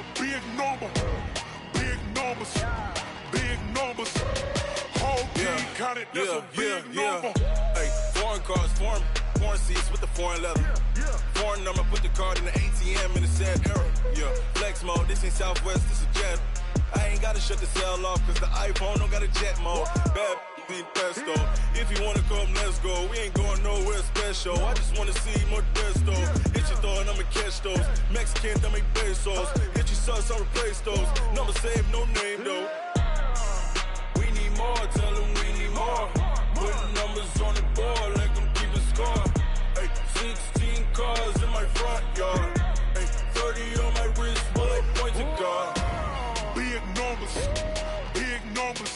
a big number. Big numbers. Big numbers. Whole team counted, that's a big number. Hey, foreign cars, foreign seats with the foreign leather. Foreign number, put the card in the ATM in the sad era. Yeah, flex mode, this ain't Southwest, this a jet. I ain't gotta shut the cell off, cause the iPhone don't got a jet mode. Bad being pesto. If you wanna come, let's go. We ain't going nowhere special. I just wanna see more desto. Hit your thought, I'ma catch those. Mexican, that make pesos. Hit your sus, I'll replace those. Number saved, no name though. We need more, tell them we need more. Putting numbers on the board like I'm keeping score. Hey, 16 cars in my front yard. Hey, 30 on my wrist, while I point to God. Big numbers, big numbers.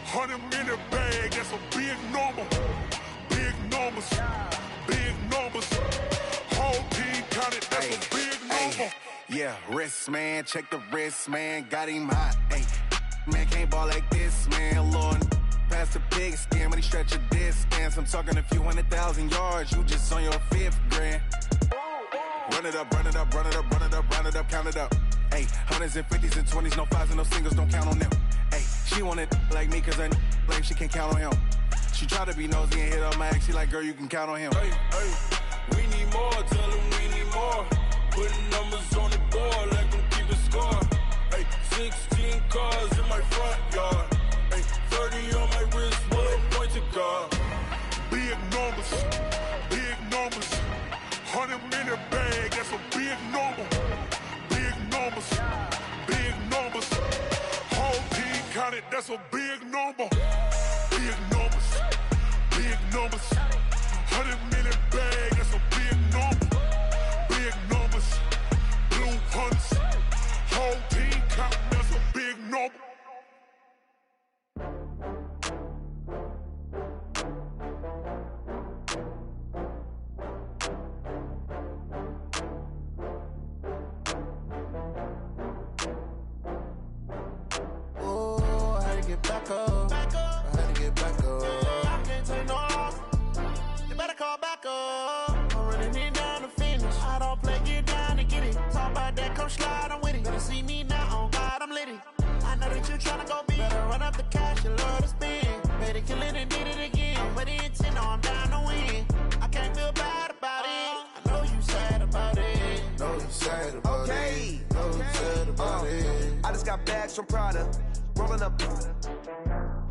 100 minute bag, that's a big number. Big numbers, big numbers. Whole team counted, that's a big number. Yeah, wrist man, check the wrist man, got him hot. Ay, man can't ball like this, man. Lord, past the pig skin, but he stretch a distance. I'm talking a few 100,000 yards, you just on your 5th grand. Run it up, run it up, run it up, run it up, run it up, count it up. Ay, 100s and 50s and 20s, no 5s and no singles, don't count on them. Ay, she want it like me, cause her like she can't count on him. She try to be nosy and hit up my ex, she like, girl, you can count on him. Hey, we need more, tell them we need more. Putting numbers on the board like I'm keeping score. Hey, 16 cars in my front yard. Hey, 30 on my wrist, while I point to God. Big numbers, big numbers. 100 minute bag, that's a big number. Big numbers, big numbers. Whole team counted, that's a big number. Big numbers, big numbers. 100 minute bag, that's a big number. Big numbers, blue hunts. Whole team counting, that's a big number. Back up. I had to get back up. I can't take no loss. You better call back up. I'm running it down to finish. I don't play, get down to get it. Talk about that, come slide, I'm with it. Better see me now, on God, I'm litty. I know that you tryna go big. Better run up the cash, you love to spend. Better kill it and did it again. But the intent, no, I'm down to win. I can't feel bad about it. I know you sad about it. Know you sad about it. Know you sad about it. I just got bags from Prada. Rolling up,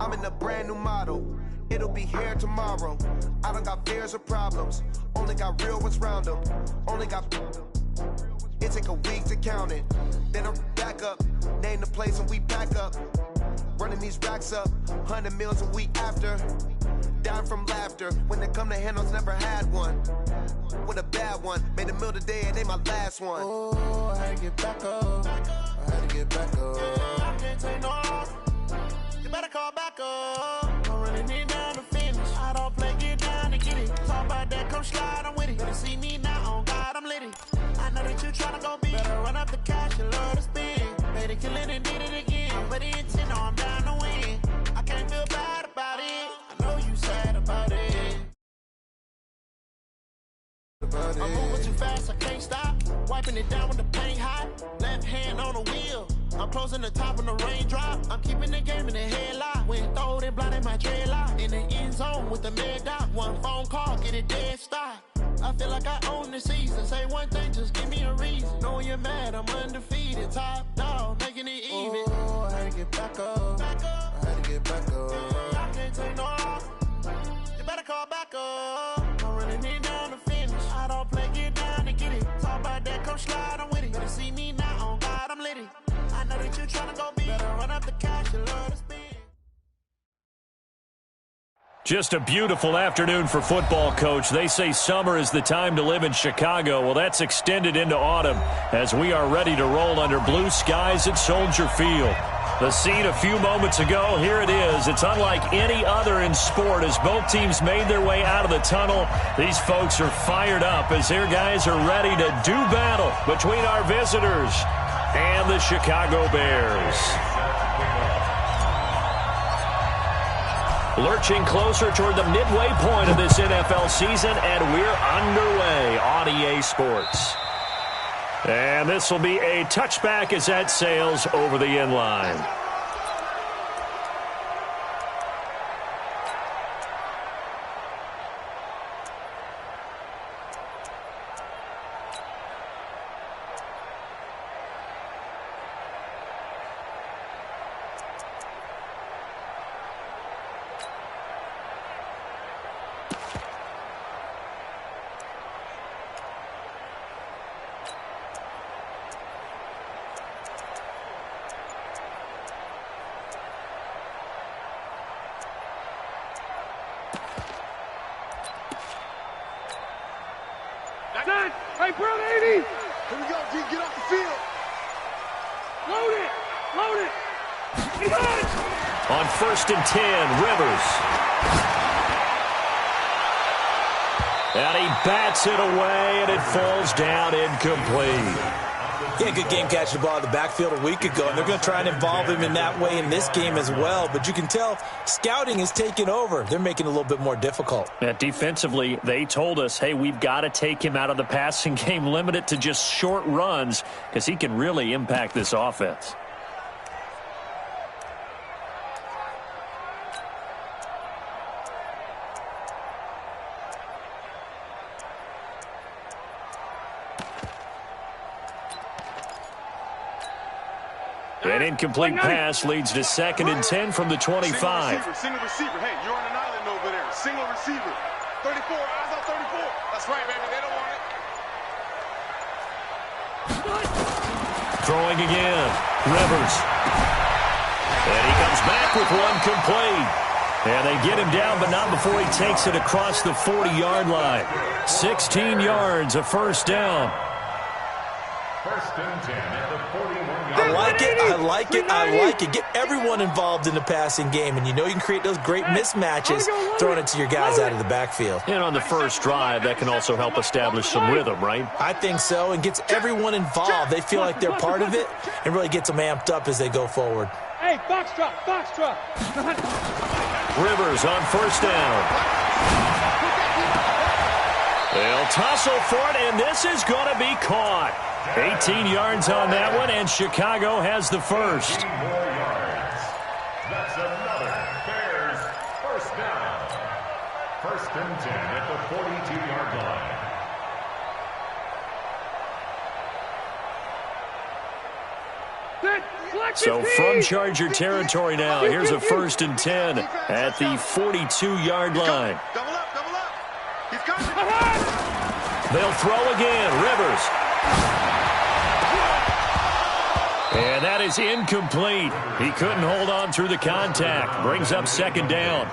I'm in a brand new model. It'll be here tomorrow. I don't got fears or problems. Only got real ones round them. Only got. It take a week to count it. Then I'm back up. Name the place and we pack up. Running these racks up. 100 meals a week after. Down from laughter. When they come to handles, never had one. With a bad one. Made a meal today and ain't my last one. Oh, I had to get back up. I had to get back up. I can't take no loss. You better call back up. I'm running it down to finish. I don't play, get down to get it. Talk about that, come slide, I'm with it. Better see me now, on God, I'm litty. I know that you tryna go big. Better run up the cash, you love to spend. Better kill it and did it again. But the intent, no, I'm down to win. I can't feel bad about it. I know you sad about it. I'm moving too fast, I can't stop. Wiping it down with the paint hot. Left hand on the wheel. I'm closing the top when the raindrop. I'm keeping the game in the headlock. When throwed and blinded my dreadlock. In the end zone with the mad dot. One phone call, get it dead stop. I feel like I own the season. Say one thing, just give me a reason. Knowing you're mad, I'm undefeated. Top dog, making it even. Oh, I had to get back up. I had to get back up. I can't take no loss. You better call back up. I'm running it down to finish. I don't play, get down to get it. Talk about that, come slide, I'm with it. Better see me now, on God, I'm litty. I know that you tryna go big. Better run up the cash, you love to spend. Just a beautiful afternoon for football, Coach. They say summer is the time to live in Chicago. Well, that's extended into autumn as we are ready to roll under blue skies at Soldier Field. The scene a few moments ago, here it is. It's unlike any other in sport as both teams made their way out of the tunnel. These folks are fired up as their guys are ready to do battle between our visitors and the Chicago Bears. Lurching closer toward the midway point of this NFL season, and we're underway on EA Sports. And this will be a touchback as that sails over the end line. Hey, Brown 80! Here we go, D. Get off the field. Load it! Load it! He's on! On 1st and 10, Rivers. And he bats it away, and it falls down incomplete. Yeah, good game catching the ball in the backfield a week ago, and they're going to try and involve him in that way in this game as well. But you can tell scouting is taking over. They're making it a little bit more difficult. Defensively, they told us, hey, we've got to take him out of the passing game, limit it to just short runs, because he can really impact this offense. An incomplete pass leads to 2nd and 10 from the 25. Single receiver. Hey, you're on an island over there. Single receiver. 34. Eyes on 34. That's right, baby. They don't want it. Throwing again. Rivers. And he comes back with one complete. And they get him down, but not before he takes it across the 40-yard line. 16 yards, a first down. 1st and 10 at the 41-yard line. I like it, I like it, I like it. Get everyone involved in the passing game, and you know you can create those great mismatches throwing it to your guys out of the backfield. And on the first drive, that can also help establish some rhythm, right? I think so, and gets everyone involved. They feel like they're part of it, and really gets them amped up as they go forward. Hey, box drop. Rivers on 1st down. They'll tussle for it, and this is going to be caught. 18 yards on that one, and Chicago has the first. 18 more yards. That's another Bears first down. 1st and 10 at the 42-yard line. So from Charger territory now, here's a 1st and 10 at the 42-yard line. Double up. He's coming. They'll throw again. Rivers. And that is incomplete. He couldn't hold on through the contact. Brings up 2nd down.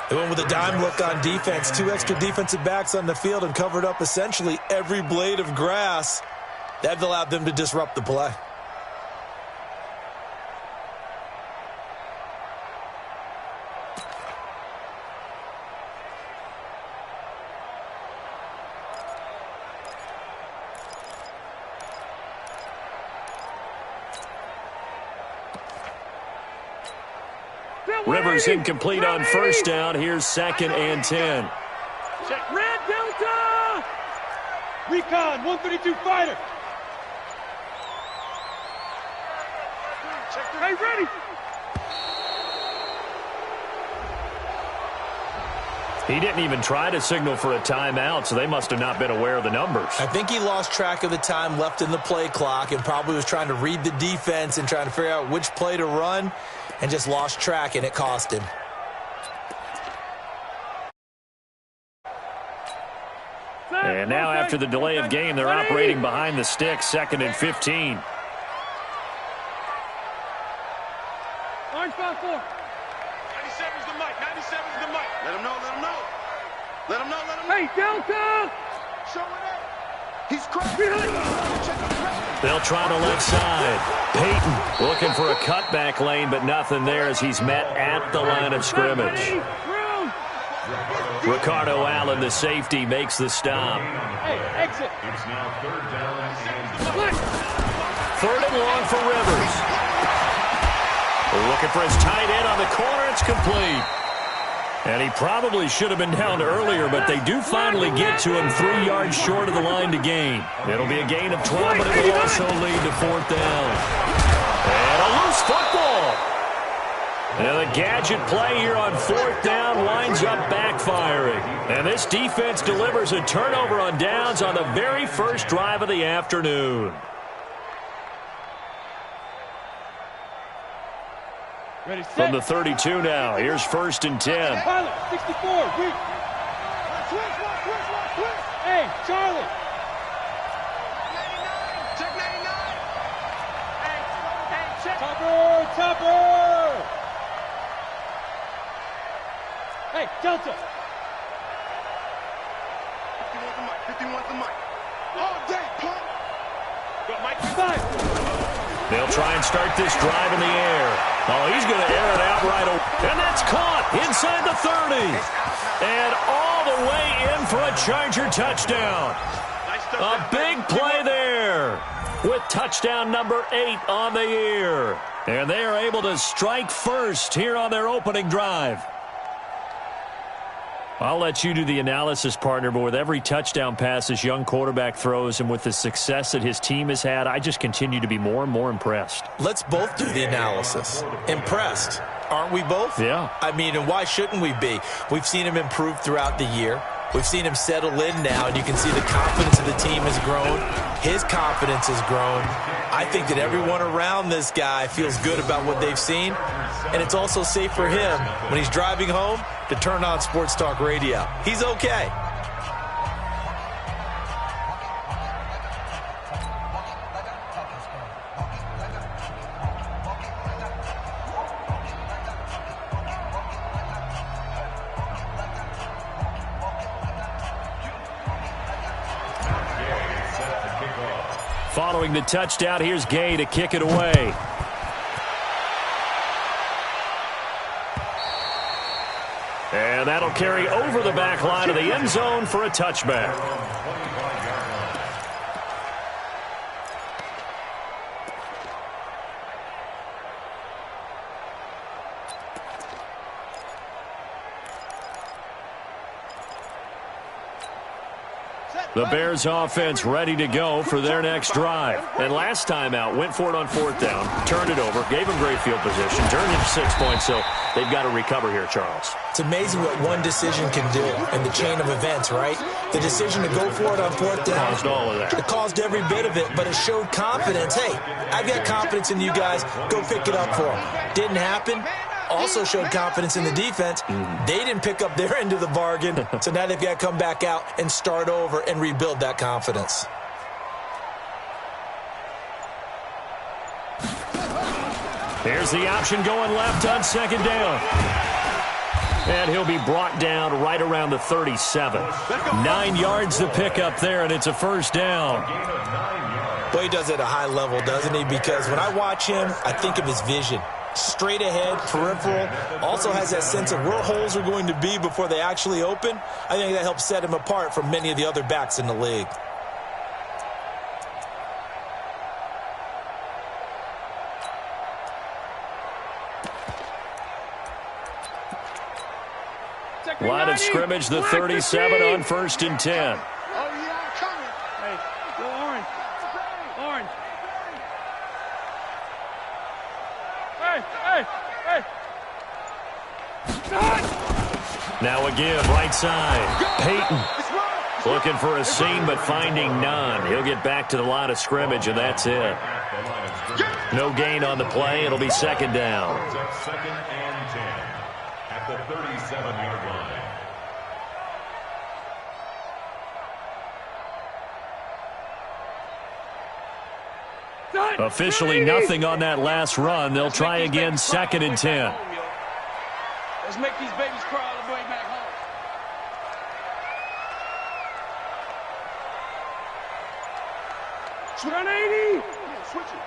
They went with a dime look on defense. 2 extra defensive backs on the field and covered up essentially every blade of grass. That allowed them to disrupt the play. Rivers incomplete on 1st down. Here's 2nd and 10. Check. Red Delta! Recon, 132 fighter. Check. Hey, ready. He didn't even try to signal for a timeout, so they must have not been aware of the numbers. I think he lost track of the time left in the play clock and probably was trying to read the defense and trying to figure out which play to run and just lost track, and it cost him. And now after the delay of game, they're operating behind the sticks, 2nd and 15. Orange 5-4. 97's the mic. 97's the mic. Let him know. Hey, Delta! Show it up. He's crazy. They'll try the left side. Peyton looking for a cutback lane, but nothing there as he's met at the line of scrimmage. Ricardo Allen, the safety, makes the stop. Hey, exit. It's now 3rd down and 3rd and long for Rivers. Looking for his tight end on the corner. It's complete. And he probably should have been down earlier, but they do finally get to him 3 yards short of the line to gain. It'll be a gain of 12, but it will also lead to 4th down. And a loose football. And the gadget play here on 4th down winds up backfiring. And this defense delivers a turnover on downs on the very first drive of the afternoon. Ready, set. From the 32 now, here's 1st and 10. Pilot, 64, weak. Hey, Charlie. 99, check 99. Hey, check. Topper. Hey, Delta. 51's the mic. All day, punk. Got Mike 5. They'll try and start this drive in the air. Oh, he's going to air it out right away. And that's caught inside the 30. And all the way in for a Charger touchdown. A big play there with touchdown number 8 on the year. And they are able to strike first here on their opening drive. I'll let you do the analysis, partner, but with every touchdown pass this young quarterback throws and with the success that his team has had, I just continue to be more and more impressed. Let's both do the analysis. Impressed. Aren't we both? Yeah. I mean, and why shouldn't we be? We've seen him improve throughout the year. We've seen him settle in now, and you can see the confidence of the team has grown. His confidence has grown. I think that everyone around this guy feels good about what they've seen, and it's also safe for him when he's driving home to turn on Sports Talk Radio. He's okay. Following the touchdown, here's Gay to kick it away. And that'll carry over the back line of the end zone for a touchback. The Bears offense ready to go for their next drive. And last time out, went for it on 4th down, turned it over, gave them great field position, turned it to 6 points, so they've got to recover here, Charles. It's amazing what one decision can do in the chain of events, right? The decision to go for it on 4th down. Caused all of that. It caused every bit of it, but it showed confidence. Hey, I've got confidence in you guys. Go pick it up for them. Didn't happen. Also showed confidence in the defense. They didn't pick up their end of the bargain, so now they've got to come back out and start over and rebuild that confidence. Here's the option going left on 2nd down. And he'll be brought down right around the 37. 9 yards to pick up there, and it's a 1st down. Well, he does it at a high level, doesn't he? Because when I watch him, I think of his vision. Straight ahead, peripheral, also has that sense of where holes are going to be before they actually open. I think that helps set him apart from many of the other backs in the league. Line of scrimmage, the 37 on 1st and 10. Oh, yeah, coming. Hey, go orange. Orange. Hey. Now again, right side. Peyton looking for a seam, but finding none. He'll get back to the line of scrimmage, and that's it. No gain on the play. It'll be 2nd down. 2nd and 10 at the 37-yard line. Officially nothing on that last run. They'll try again, 2nd and 10. Let's make these babies cry all the way back home. Switch on 80. Switch it.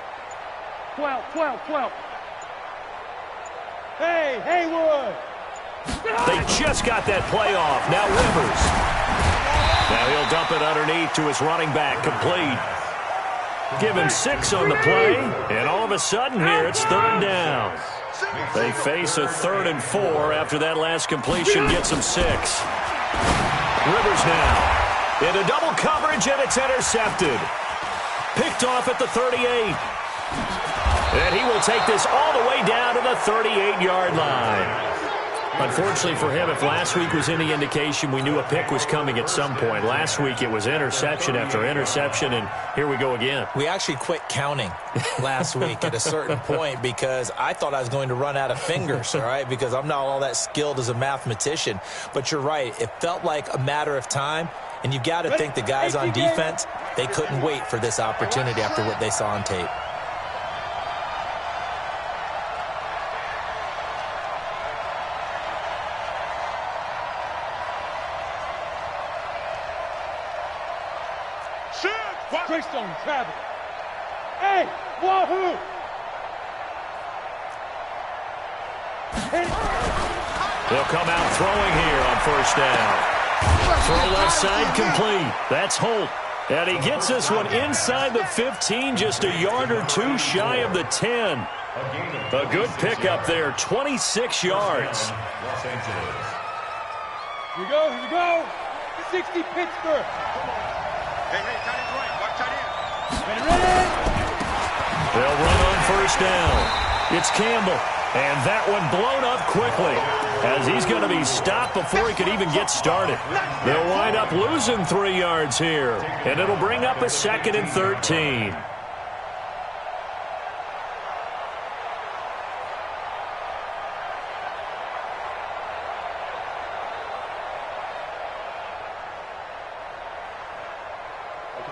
12. Hey, Haywood. They just got that play off. Now Rivers. Now he'll dump it underneath to his running back, complete. Give him 6 on the play, and all of a sudden here it's 3rd down. They face a 3rd and 4 after that last completion gets them 6. Rivers now into double coverage, and it's intercepted. Picked off at the 38. And he will take this all the way down to the 38-yard line. Unfortunately for him, if last week was any indication, we knew a pick was coming at some point. Last week it was interception after interception, and here we go again. We actually quit counting last week at a certain point because I thought I was going to run out of fingers, all right, because I'm not all that skilled as a mathematician. But you're right. It felt like a matter of time, and you've got to think the guys on defense, they couldn't wait for this opportunity after what they saw on tape. Greystone, travel. Hey, wahoo! They'll come out throwing here on 1st down. Throw left side complete. That's Holt. And he gets this one inside the 15, just a yard or 2 shy of the 10. A good pickup there, 26 yards. Here we go, here we go. 60 Pittsburgh. Hey, tight end's right. Watch tight end. Ready. They'll run on 1st down. It's Campbell. And that one blown up quickly as he's going to be stopped before he could even get started. They'll wind up losing 3 yards here. And it'll bring up a 2nd and 13.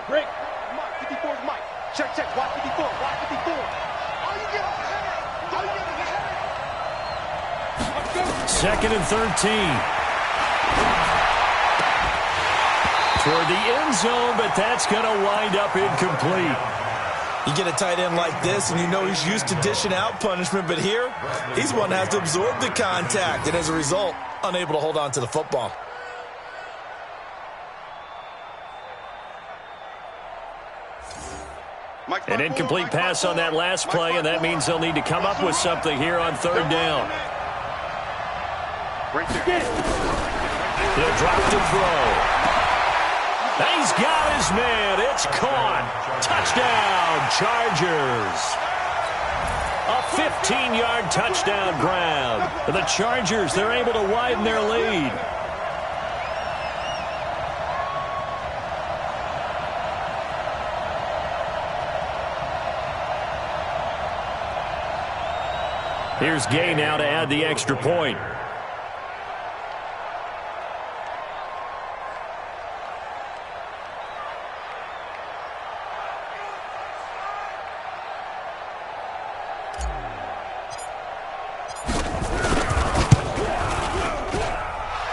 Break. Mike, 54's Mike. Check, watch 54, watch 54. All you get on the head. All you get on the head. 2nd and 13. Toward the end zone, but that's going to wind up incomplete. You get a tight end like this, and you know he's used to dishing out punishment, but here, he's one that has to absorb the contact, and as a result, unable to hold on to the football. An incomplete pass on that last play, and that means they'll need to come up with something here on 3rd down. They'll drop to throw. He's got his man. It's caught. Touchdown, Chargers. A 15-yard touchdown grab. The Chargers, they're able to widen their lead. Here's Gay now to add the extra point.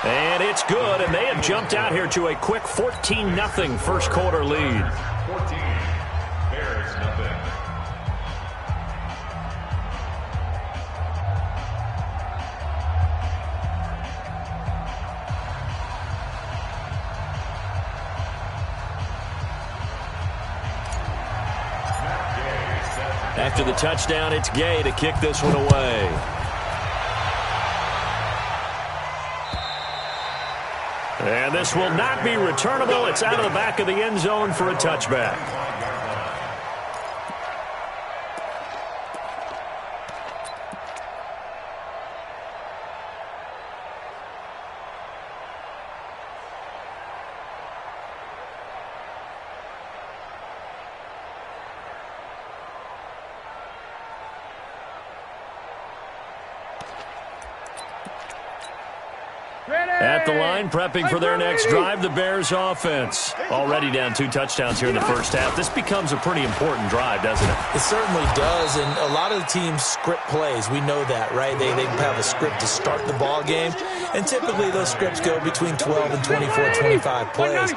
And it's good, and they have jumped out here to a quick 14-0 first quarter lead. 14, Bears nothing. After the touchdown, it's Gay to kick this one away. And this will not be returnable. It's out of the back of the end zone for a touchback. At the line, prepping for their next drive, the Bears offense. Already down 2 touchdowns here in the first half. This becomes a pretty important drive, doesn't it? It certainly does, and a lot of the teams script plays. We know that, right? They have a script to start the ball game, and typically those scripts go between 12 and 24, 25 plays.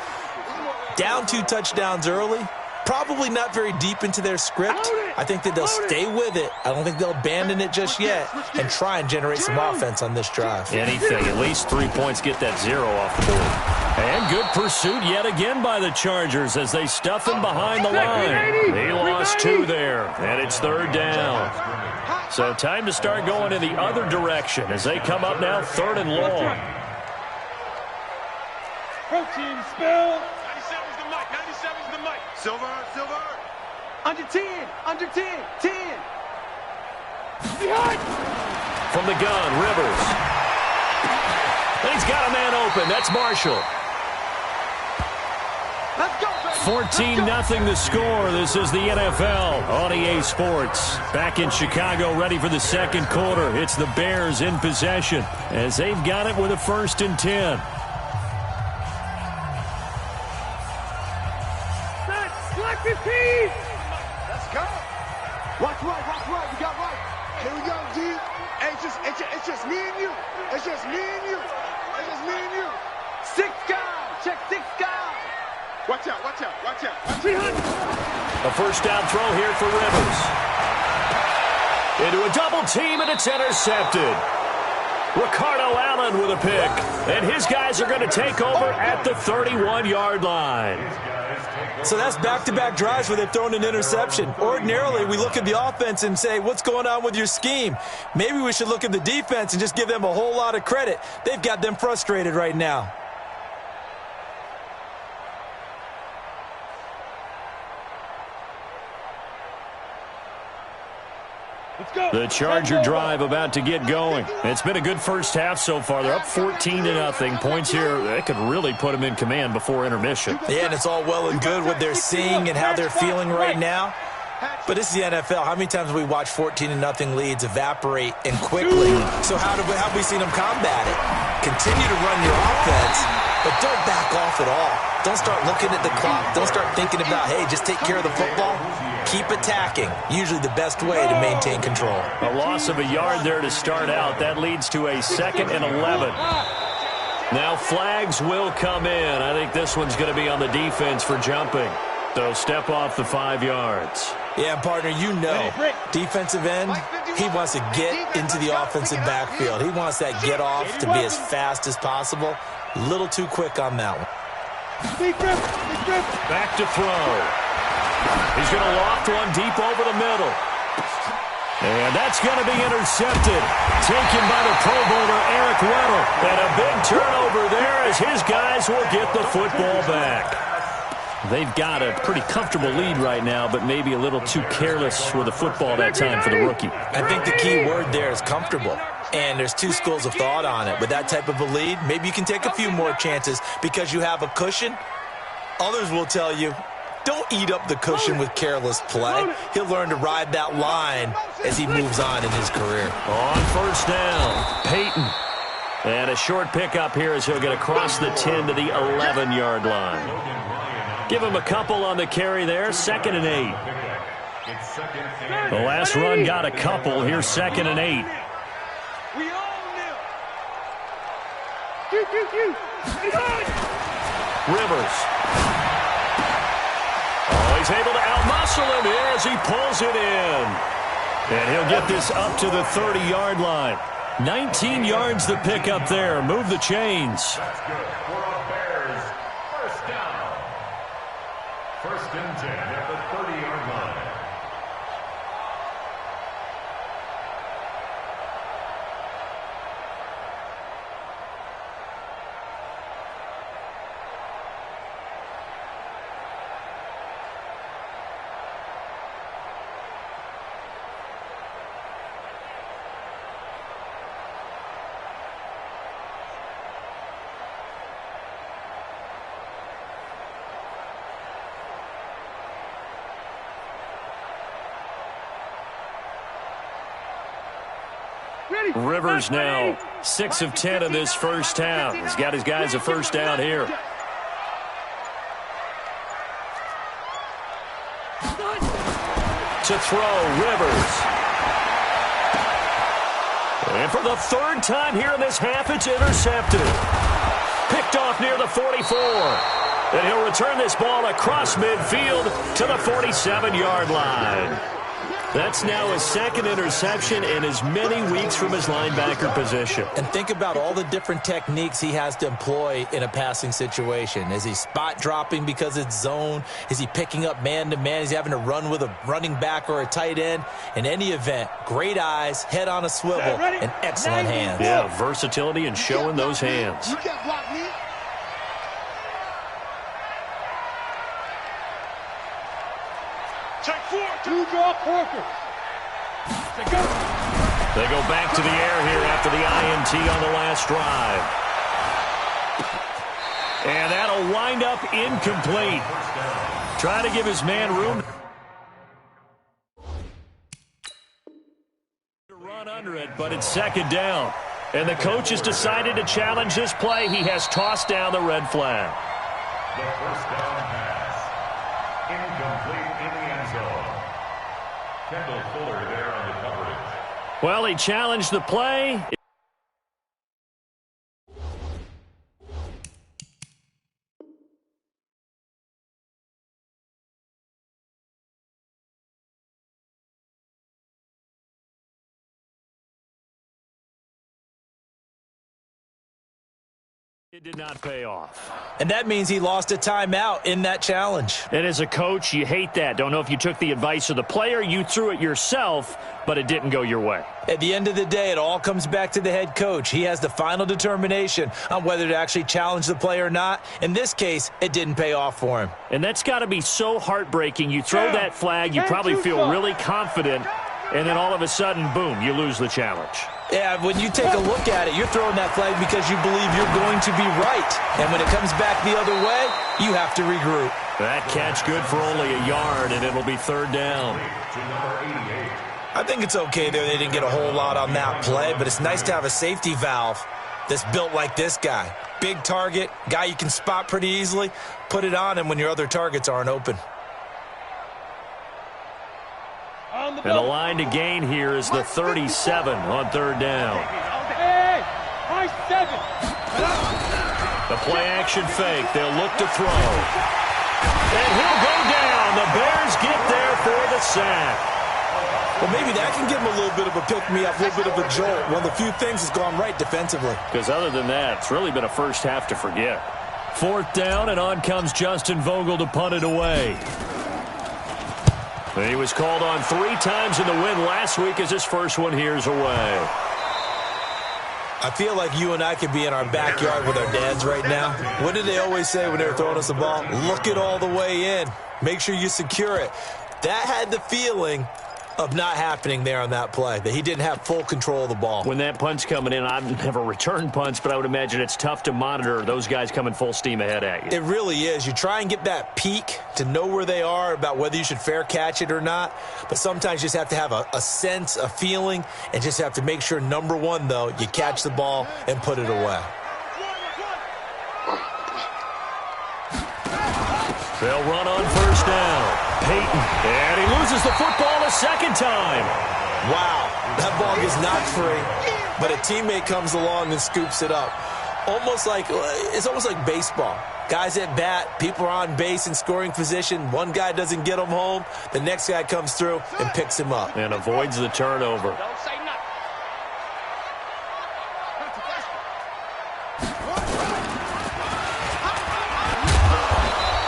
Down 2 touchdowns early, Probably not very deep into their script. I think that they'll stay with it. I don't think they'll abandon it just yet and try and generate some offense on this drive. Anything, at least 3 points, get that 0 off the board. And good pursuit yet again by the Chargers as they stuff him behind the line. He lost 2 there, and it's 3rd down. So time to start going in the other direction as they come up now 3rd and long. Protein spill. 97's the mic. 97's the mic. Silver. Under 10. 10. Behind. From the gun, Rivers. And he's got a man open. That's Marshall. Let's go, baby. 14-0 the score. This is the NFL on EA Sports. Back in Chicago, ready for the second quarter. It's the Bears in possession as they've got it with a 1st and 10. Black 15. Let's go. Watch right. We got right. Here we go, G. It's just me and you. It's just me and you. 6 guys. Check 6 guys. Watch out. 300. A 1st down throw here for Rivers. Into a double team, and it's intercepted. Ricardo Allen with a pick. And his guys are going to take over at the 31-yard line. So that's back-to-back drives where they've thrown an interception. Ordinarily, we look at the offense and say, what's going on with your scheme? Maybe we should look at the defense and just give them a whole lot of credit. They've got them frustrated right now. The Charger drive about to get going. It's been a good first half so far. They're up 14-0. Points here, that could really put them in command before intermission. Yeah, and it's all well and good what they're seeing and how they're feeling right now. But this is the NFL. How many times have we watched 14-0 leads evaporate and quickly? So how have we seen them combat it? Continue to run your offense, but don't back off at all. Don't start looking at the clock. Don't start thinking about, hey, just take care of the football. Keep attacking. Usually the best way to maintain control. A loss of a yard there to start out. That leads to a 2nd and 11. Now flags will come in. I think this one's going to be on the defense for jumping. So step off the 5 yards. Yeah, partner, you know, defensive end, he wants to get into the offensive backfield. He wants that get off to be as fast as possible. A little too quick on that one. Back to throw. He's going to loft one deep over the middle. And that's going to be intercepted. Taken by the Pro Bowler, Eric Weddle. And a big turnover there as his guys will get the football back. They've got a pretty comfortable lead right now, but maybe a little too careless with the football that time for the rookie. I think the key word there is comfortable. And there's 2 schools of thought on it. With that type of a lead, maybe you can take a few more chances because you have a cushion. Others will tell you, don't eat up the cushion with careless play. He'll learn to ride that line as he moves on in his career. On 1st down, Peyton. And a short pickup here as he'll get across the 10 to the 11-yard line. Give him a couple on the carry there, 2nd and 8. The last run got a couple. Here's 2nd and 8. We own them. Rivers. Oh, he's able to outmuscle him here as he pulls it in. And he'll get this up to the 30-yard line. 19 yards to pick up there. Move the chains. That's good for a Bears 1st down. 1st and 10 at the 30-yard line. Rivers now 6 of 10 in this first half. He's got his guys a 1st down here. To throw, Rivers. And for the 3rd time here in this half, it's intercepted. Picked off near the 44. And he'll return this ball across midfield to the 47-yard line. That's now his second interception in as many weeks from his linebacker position. And think about all the different techniques he has to employ in a passing situation. Is he spot dropping because it's zone? Is he picking up man-to-man? Is he having to run with a running back or a tight end? In any event, great eyes, head on a swivel, and excellent hands. Yeah, versatility and showing those hands. You can't block me. Check 4. Two draw Parker. They go back to the air here after the INT on the last drive. And that'll wind up incomplete. Trying to give his man room to run under it, but it's second down. And the coach has decided to challenge this play. He has tossed down the red flag. The first down pass. Incomplete in the end zone. Kendall Fuller there on the coverage. Well, he challenged the play. It did not pay off. And that means he lost a timeout in that challenge. And as a coach, you hate that. Don't know if you took the advice of the player, you threw it yourself, but it didn't go your way. At the end of the day, it all comes back to the head coach. He has the final determination on whether to actually challenge the play or not. In this case, it didn't pay off for him. And that's got to be so heartbreaking. You throw that flag, you probably feel really confident, and then all of a sudden, boom, you lose the challenge. Yeah, when you take a look at it, you're throwing that flag because you believe you're going to be right. And when it comes back the other way, you have to regroup. That catch good for only a yard, and it'll be third down. I think it's okay there. They didn't get a whole lot on that play, but it's nice to have a safety valve that's built like this guy. Big target, guy you can spot pretty easily. Put it on him when your other targets aren't open. And the line to gain here is the 37 on third down. The play action fake. They'll look to throw. And he'll go down. The Bears get there for the sack. Well, maybe that can give him a little bit of a pick-me-up, a little bit of a jolt. One of the few things has gone right defensively. Because other than that, it's really been a first half to forget. Fourth down, and on comes Justin Vogel to punt it away. He was called on 3 times in the win last week as his first one here's away. I feel like you and I could be in our backyard with our dads right now. What did they always say when they were throwing us the ball? Look it all the way in. Make sure you secure it. That had the feeling of not happening there on that play, that he didn't have full control of the ball. When that punt's coming in, I've never returned punts, but I would imagine it's tough to monitor those guys coming full steam ahead at you. It really is. You try and get that peek to know where they are about whether you should fair catch it or not, but sometimes you just have to have a sense, a feeling, and just have to make sure, number one, though, you catch the ball and put it away. They'll run on first down. Peyton, and he loses the football a second time. Wow, that ball gets knocked free, but a teammate comes along and scoops it up. It's almost like baseball. Guys at bat, people are on base in scoring position. One guy doesn't get him home. The next guy comes through and picks him up. And avoids the turnover. Don't say nothing.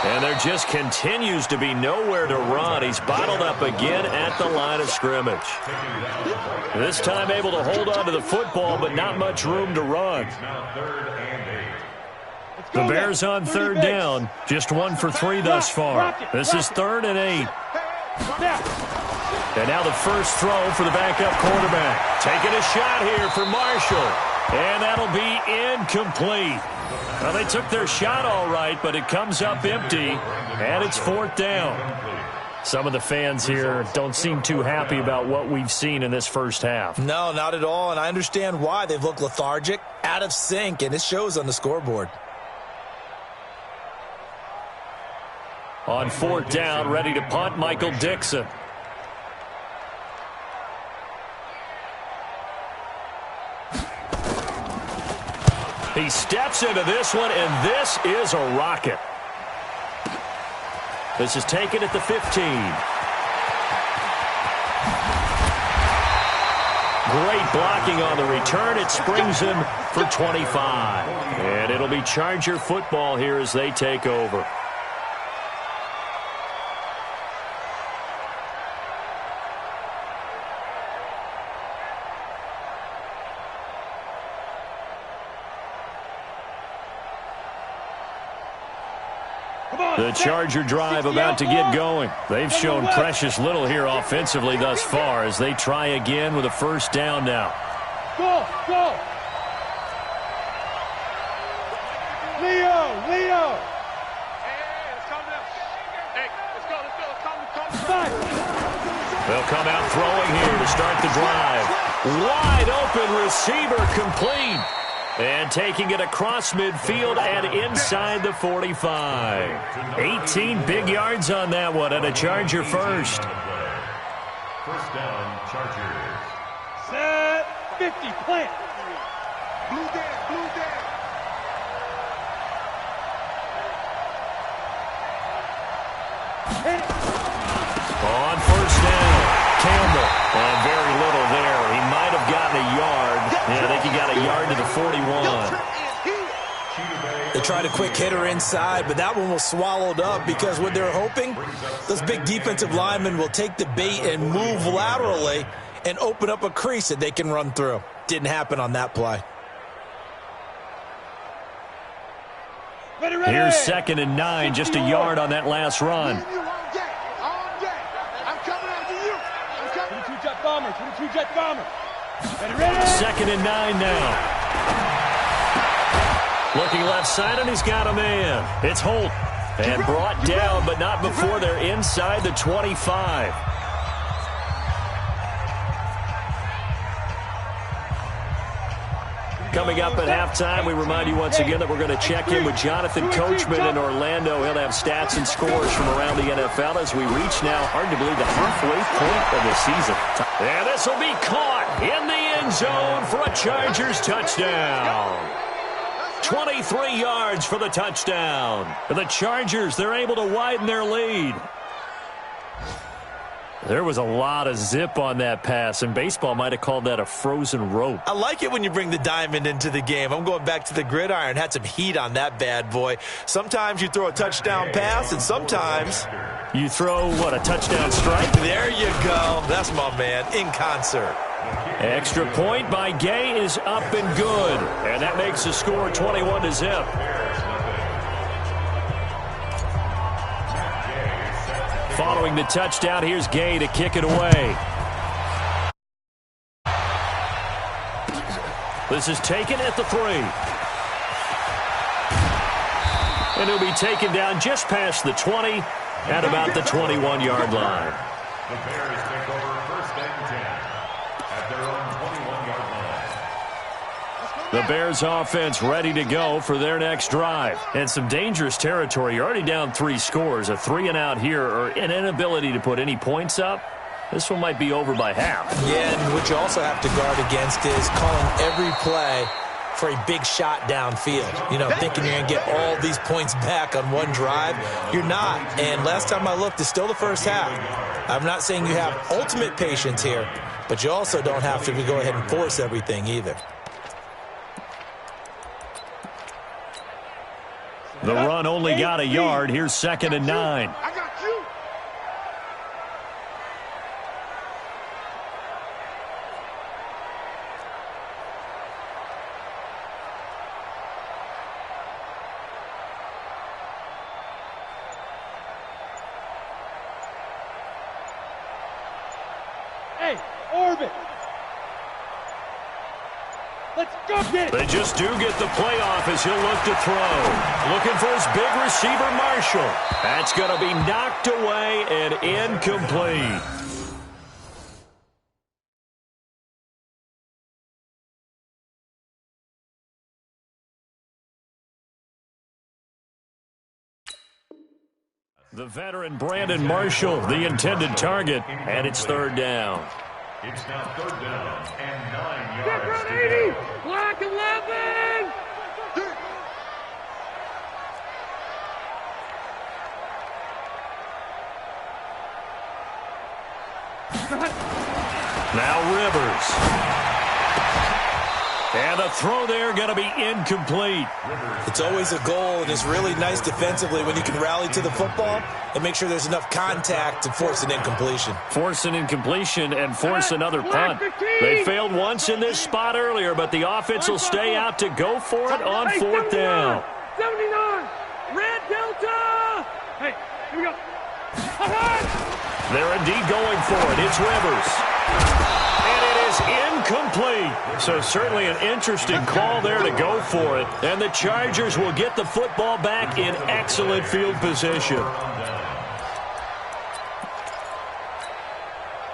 And there just continues to be nowhere to run. He's bottled up again at the line of scrimmage. This time able to hold on to the football, but not much room to run. The Bears on third down, just 1 for 3 thus far. This is 3rd and 8. And now the first throw for the backup quarterback. Taking a shot here for Marshall. And that'll be incomplete. Well, they took their shot all right, but it comes up empty, and it's 4th down. Some of the fans here don't seem too happy about what we've seen in this first half. No, not at all, and I understand why. They've looked lethargic, out of sync, and it shows on the scoreboard. On 4th down, ready to punt, Michael Dixon. He steps into this one, and this is a rocket. This is taken at the 15. Great blocking on the return. It springs him for 25. And it'll be Charger football here as they take over. The Charger drive about to get going. They've shown precious little here offensively thus far as they try again with a first down now. Go! Leo! They'll come out throwing here to start the drive. Wide open receiver complete. And taking it across midfield and inside the 45. 18 big yards on that one, and a Charger first. First down, Chargers. Set 50, plant. Blue down. On first down, Campbell. And very little there. He might have gotten a yard. Yeah, I think he got a yard to the 41. They tried a quick hitter inside, but that one was swallowed up because what they're hoping, those big defensive linemen will take the bait and move laterally and open up a crease that they can run through. Didn't happen on that play. Here's 2nd and 9, just a yard on that last run. I'm coming after you. 22-jet bomber. 22-jet bomber. 2nd and 9 now. Looking left side, and he's got a man. It's Holt. And brought down, but not before they're inside the 25. Coming up at halftime, we remind you once again that we're going to check in with Jonathan Coachman in Orlando. He'll have stats and scores from around the NFL as we reach now, hard to believe, the halfway point of the season. And this will be caught in the end zone for a Chargers touchdown. 23 yards for the touchdown. The Chargers, they're able to widen their lead. There was a lot of zip on that pass, and baseball might have called that a frozen rope. I like it when you bring the diamond into the game. I'm going back to the gridiron. Had some heat on that bad boy. Sometimes you throw a touchdown pass, and sometimes you throw, what, a touchdown strike? There you go. That's my man, in concert. Extra point by Gay is up and good, and that makes the score 21-0. Following the touchdown, here's Gay to kick it away. This is taken at the 3. And he'll be taken down just past the 20 at about the 21-yard line. The Bears take over 1st and 10 at their own 21-yard line. The Bears offense ready to go for their next drive. And some dangerous territory. You're already down 3 scores. A 3-and-out here or an inability to put any points up. This one might be over by half. Yeah, and what you also have to guard against is calling every play for a big shot downfield. You know, thinking you're going to get all these points back on one drive. You're not. And last time I looked, it's still the first half. I'm not saying you have ultimate patience here, but you also don't have to go ahead and force everything either. The run only got a yard. Here's 2nd and 9. I got you. Hey, orbit. Let's go get it. They just do get the playoff as he'll look to throw. Looking for his big receiver, Marshall. That's going to be knocked away and incomplete. The veteran Brandon Marshall, the intended target, and it's 3rd down. It's now 3rd down and 9 yards Different to 80. go. Black 11. Now Rivers. And the throw there going to be incomplete. It's always a goal, and it's really nice defensively when you can rally to the football and make sure there's enough contact to force an incompletion. Force an incompletion and force another punt. They failed once in this spot earlier, but the offense will stay out to go for it on fourth down. 79, Red Delta. Hey, here we go. They're indeed going for it. It's Rivers. And it is incomplete. So certainly an interesting call there to go for it. And the Chargers will get the football back in excellent field position.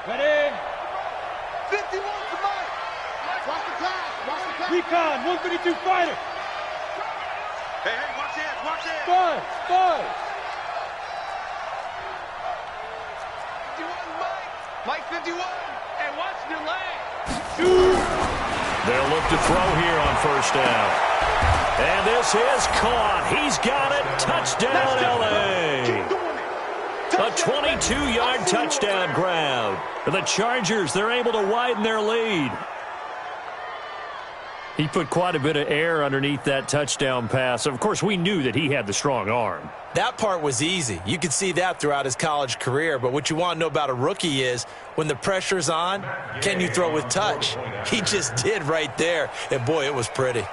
Ready? 51 to Mike. Watch the pass. Recon, 132 fighter. Hey, watch it, watch it. Five. 51, Mike 51. Hey, watch your leg. They'll look to throw here on first down. And this is caught. He's got it. Touchdown, L.A. A 22-yard touchdown grab. The Chargers, they're able to widen their lead. He put quite a bit of air underneath that touchdown pass. Of course, we knew that he had the strong arm. That part was easy. You could see that throughout his college career. But what you want to know about a rookie is when the pressure's on, can you throw with touch? He just did right there. And, boy, it was pretty.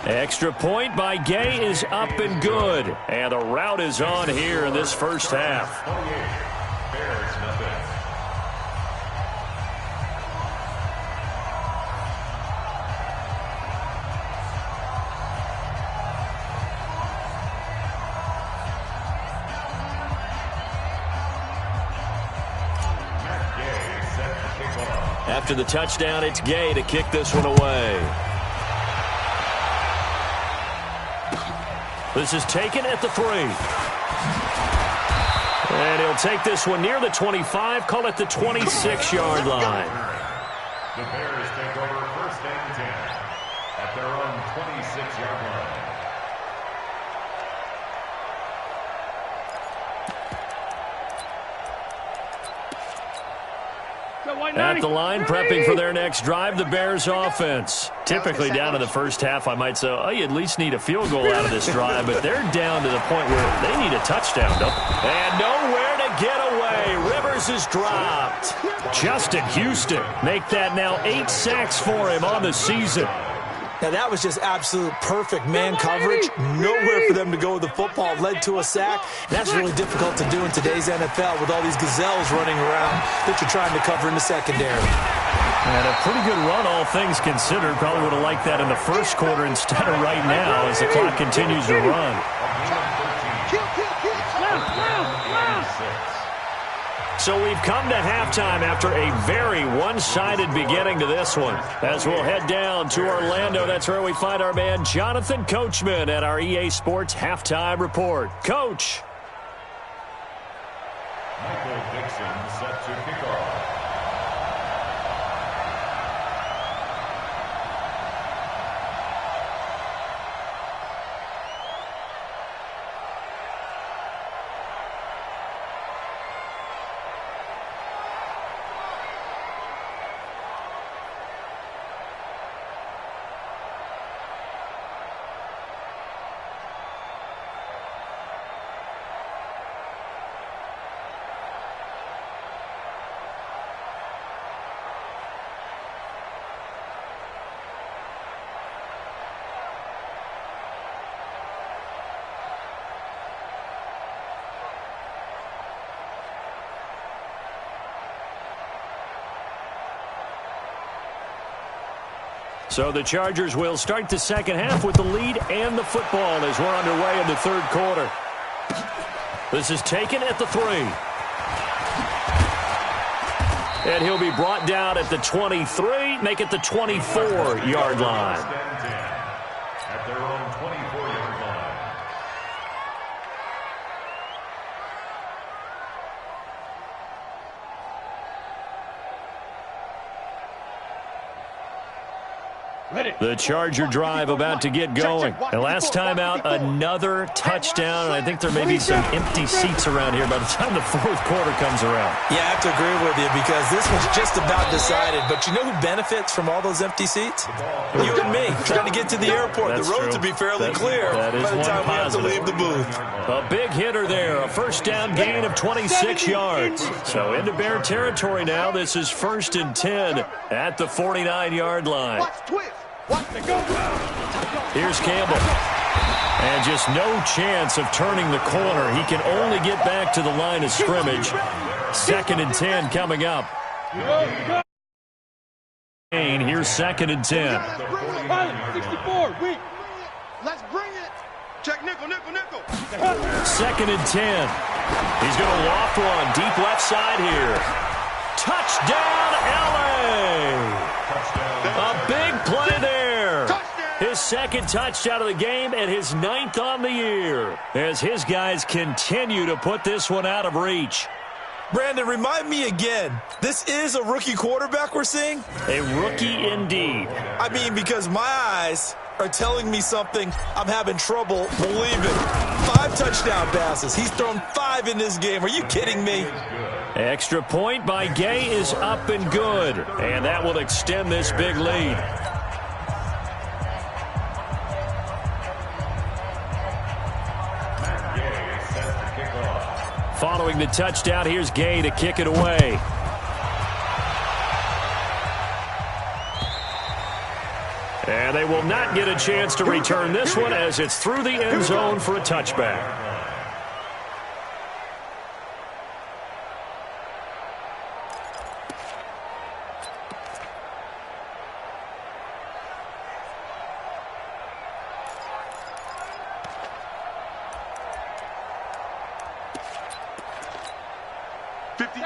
Extra point by Gay is up and good. And the route is on here in this first half. Bears nothing. After the touchdown, it's Gay to kick this one away. This is taken at the 3. And he'll take this one near the 25, call it the 26-yard line. The Bears take over first and 10 at their own 26-yard line. At the line, prepping for their next drive, the Bears offense. Typically down in the first half, I might say, oh, you at least need a field goal out of this drive, but they're down to the point where they need a touchdown. And nowhere to get away. Rivers is dropped. Justin Houston make that now 8 sacks for him on the season. Now, that was just absolute perfect man coverage. Nowhere for them to go with the football. Led to a sack. And that's really difficult to do in today's NFL with all these gazelles running around that you're trying to cover in the secondary. And a pretty good run, all things considered. Probably would have liked that in the first quarter instead of right now as the clock continues to run. So we've come to halftime after a very one-sided beginning to this one. As we'll head down to Orlando, that's where we find our man Jonathan Coachman at our EA Sports Halftime Report. Coach. Michael Dixon set to kick off. So the Chargers will start the second half with the lead and the football as we're underway in the third quarter. This is taken at the 3. And he'll be brought down at the 23, make it the 24-yard line. At their own 24-yard line. The Charger drive about to get going. And last time out, another touchdown. And I think there may be some empty seats around here by the time the fourth quarter comes around. Yeah, I have to agree with you because this was just about decided. But you know who benefits from all those empty seats? You and me, trying to get to the airport. That's the roads true. will be fairly clear by the time we have to leave the booth. A big hitter there. A first down gain of 26 yards. So into Bear territory now. This is 1st and 10 at the 49-yard line. Here's Campbell. And just no chance of turning the corner. He can only get back to the line of scrimmage. 2nd and 10 coming up. Here's 2nd and 10. 64, weak. Let's bring it. Check nickel. 2nd and 10. He's going to loft one deep left side here. Touchdown, LA! A big play there. His 2nd touchdown of the game and his 9th on the year as his guys continue to put this one out of reach. Brandon, remind me again, this is a rookie quarterback we're seeing? A rookie indeed. I mean, because my eyes are telling me something I'm having trouble believing. 5 touchdown passes. He's thrown 5 in this game. Are you kidding me? Extra point by Gay is up and good. And that will extend this big lead. Following the touchdown, here's Gay to kick it away. And they will not get a chance to return this one as it's through the end zone for a touchback.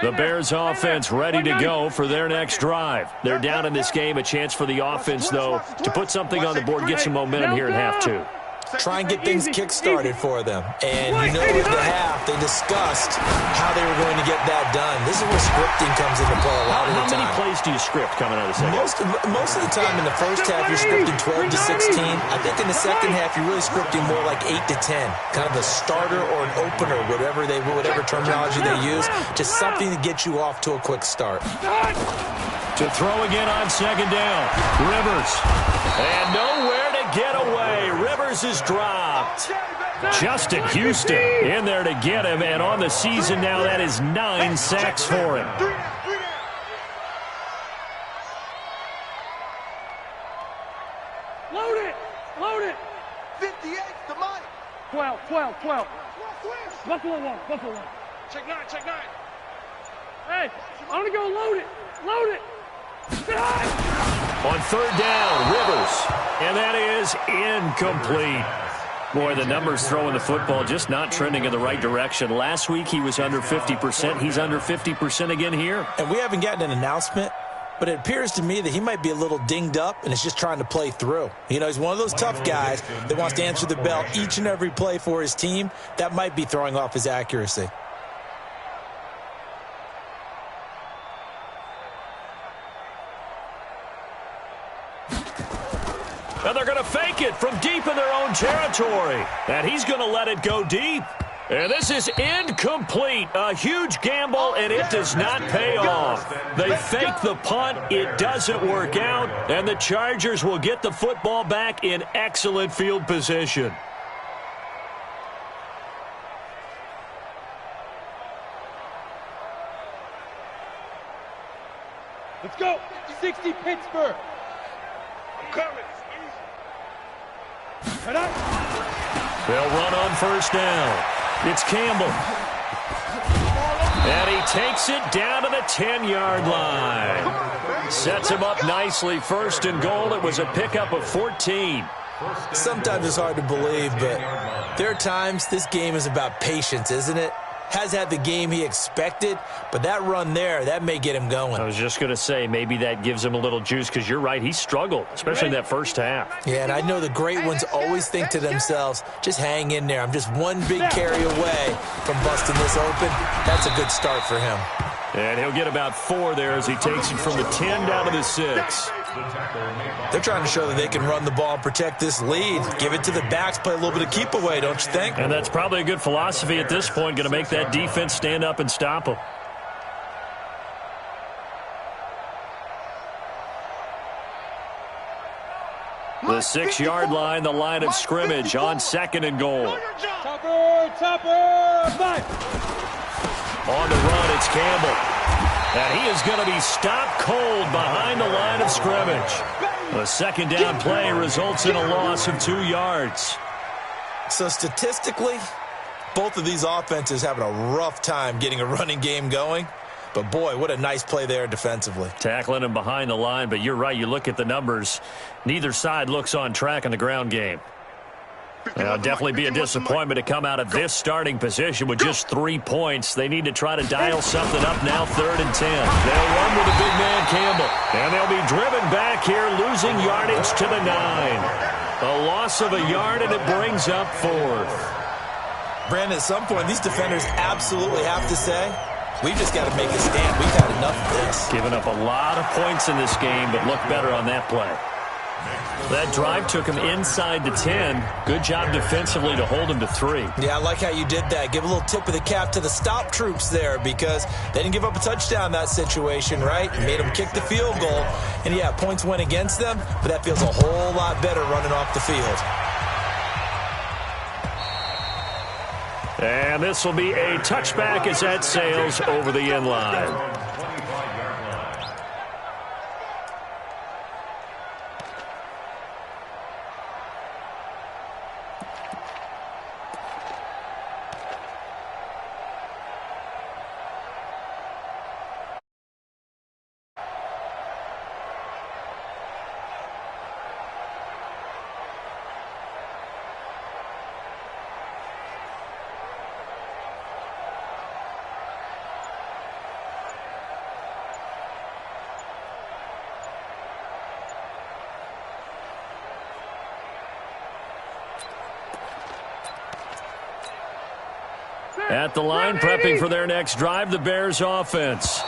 The Bears offense ready to go for their next drive. They're down in this game. A chance for the offense, though, to put something on the board, get some momentum here in half 2. Try and get things kick-started for them. And you know at the half, they discussed how they were going to get that done. This is where scripting comes into play a lot of the time. How many plays do you script coming out of the second? Most of the time in the first half, you're scripting 12 to 16. I think in the second half, you're really scripting more like 8 to 10. Kind of a starter or an opener, whatever terminology they use. Just something to get you off to a quick start. To throw again on 2nd down. Rivers. And nowhere to get away. Rivers is dropped. Justin Houston in there to get him. And on the season now, that is 9 sacks for him. Load it. 58 to Mike. 12. Buffalo 1. Check 9. Hey, I want to go load it. On 3rd down, Rivers. And that is incomplete. Boy, the numbers throwing the football just not trending in the right direction. Last week he was under 50%. He's under 50% again here. And we haven't gotten an announcement, but it appears to me that he might be a little dinged up and is just trying to play through. You know, he's one of those tough guys that wants to answer the bell each and every play for his team. That might be throwing off his accuracy. And they're going to fake it from deep in their own territory. And he's going to let it go deep. And this is incomplete. A huge gamble, and it does not pay off. They fake the punt. It doesn't work out. And the Chargers will get the football back in excellent field position. Let's go. 60 Pittsburgh. I'm coming. They'll run on 1st down. It's Campbell. And he takes it down to the 10-yard line. Sets him up nicely. 1st and goal. It was a pickup of 14. Sometimes it's hard to believe, but there are times this game is about patience, isn't it? Has had the game he expected, but that run there, that may get him going. I was just going to say, maybe that gives him a little juice, because you're right, he struggled, especially in that first half. Yeah, and I know the great ones always think to themselves, just hang in there. I'm just one big carry away from busting this open. That's a good start for him. And he'll get about 4 there as he takes it from the 10 down to the 6. They're trying to show that they can run the ball and protect this lead. Give it to the backs, play a little bit of keep away, don't you think? And that's probably a good philosophy at this point, going to make that defense stand up and stop them. The 6-yard line, the line of scrimmage on 2nd and goal. Topper, fight. On the run, it's Campbell. And he is going to be stopped cold behind the line of scrimmage. A 2nd down play results in a loss of 2 yards. So statistically, both of these offenses having a rough time getting a running game going. But, boy, what a nice play there defensively. Tackling him behind the line, but you're right. You look at the numbers. Neither side looks on track in the ground game. It'll definitely be a disappointment to come out of this starting position with just 3 points. They need to try to dial something up now, 3rd and 10. They'll run with the big man, Campbell. And they'll be driven back here, losing yardage to the 9. A loss of a yard, and it brings up 4th. Brandon, at some point, these defenders absolutely have to say, we've just got to make a stand. We've had enough of this. Giving up a lot of points in this game, but look better on that play. That drive took him inside the 10. Good job defensively to hold him to 3. Yeah, I like how you did that. Give a little tip of the cap to the stop troops there because they didn't give up a touchdown in that situation, right? Made them kick the field goal. And, yeah, points went against them, but that feels a whole lot better running off the field. And this will be a touchback as that sails over the end line. At the line, prepping for their next drive, the Bears offense.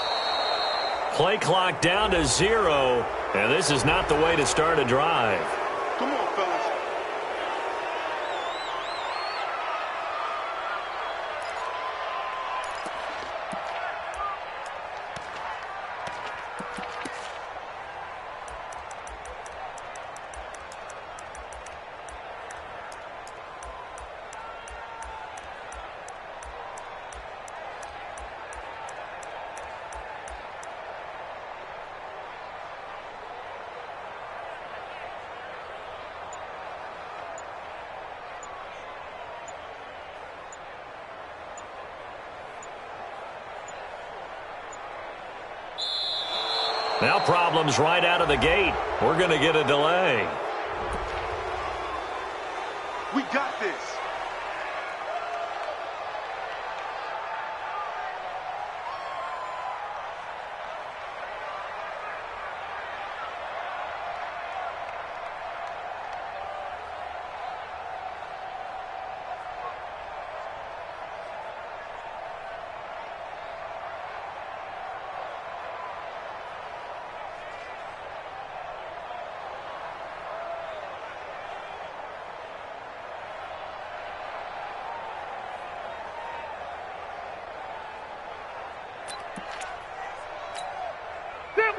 Play clock down to 0, and this is not the way to start a drive. Come on, fellas. Now problems right out of the gate. We're going to get a delay. We got this.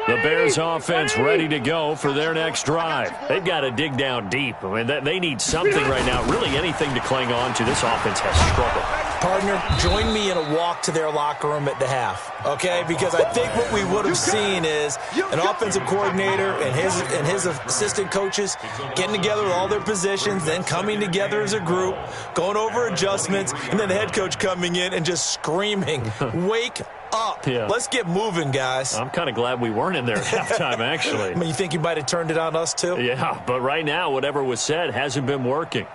The Bears offense ready to go for their next drive. They've got to dig down deep. I mean, they need something right now, really anything to cling on to. This offense has struggled. Partner, join me in a walk to their locker room at the half, okay? Because I think what we would have seen is an offensive coordinator and his assistant coaches getting together with all their positions, then coming together as a group, going over adjustments, and then the head coach coming in and just screaming, wake up. Yeah. Let's get moving, guys. I'm kind of glad we weren't in there at halftime, actually. I mean, you think you might have turned it on us, too? Yeah, but right now, whatever was said hasn't been working.